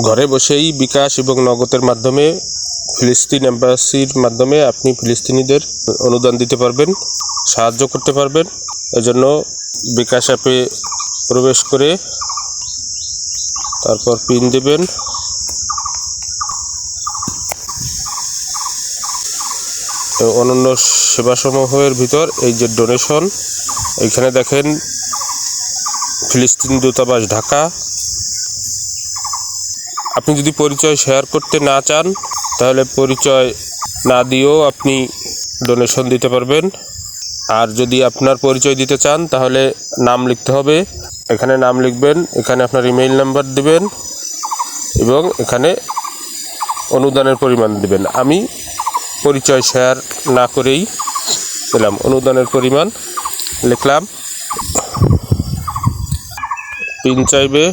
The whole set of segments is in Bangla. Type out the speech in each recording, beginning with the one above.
ঘরে বসেই বিকাশ এবং নগদের মাধ্যমে ফিলিস্তিন এম্বাসির মাধ্যমে আপনি ফিলিস্তিনিদের অনুদান দিতে পারবেন, সাহায্য করতে পারবেন। এজন্য বিকাশ অ্যাপে প্রবেশ করে তারপর পিন দেবেন। অনন্য সেবাসমূহের ভিতর এই যে ডোনেশন, এইখানে দেখেন ফিলিস্তিন দূতাবাস ঢাকা। আপনি যদি পরিচয় শেয়ার করতে না চান তাহলে পরিচয় না দিয়েও আপনি ডোনেশন দিতে পারবেন। আর যদি আপনার পরিচয় দিতে চান তাহলে নাম লিখতে হবে। এখানে নাম লিখবেন, এখানে আপনার ইমেইল নাম্বার দেবেন এবং এখানে অনুদানের পরিমাণ দেবেন। আমি পরিচয় শেয়ার না করেই দিলাম, অনুদানের পরিমাণ লিখলাম। পিন চাইবে,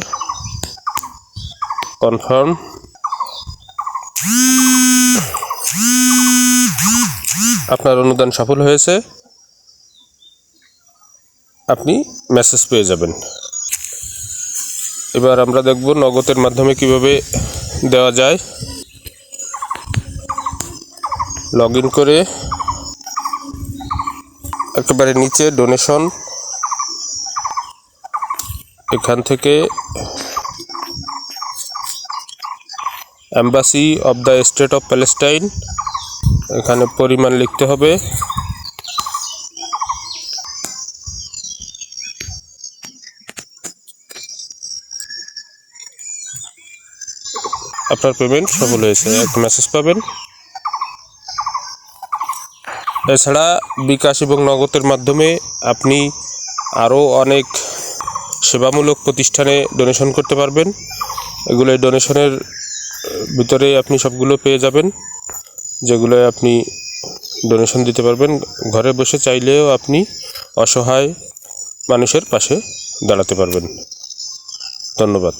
কনফার্ম। আপনার অনুদান সফল হয়েছে, আপনি মেসেজ পেয়ে যাবেন। এবার আমরা দেখব নগদের মাধ্যমে কিভাবে দেওয়া যায়। লগ ইন করে একেবারে নিচে ডোনেশন, এখান থেকে embassy of the state of Palestine, এখানে পরিমাণ লিখতে হবে। আপনার পেমেন্ট সফল হয়েছে, একটা মেসেজ পাবেন। এছাড়া বিকাশ এবং নগদের মাধ্যমে আপনি আরও অনেক সেবামূলক প্রতিষ্ঠানে ডোনেশন করতে পারবেন। এগুলো ডোনেশনের ভিতরে আপনি সবগুলো পেয়ে যাবেন, যেগুলো আপনি ডোনেশন দিতে পারবেন। ঘরে বসে চাইলেও আপনি অসহায় মানুষের পাশে দাঁড়াতে পারবেন। ধন্যবাদ।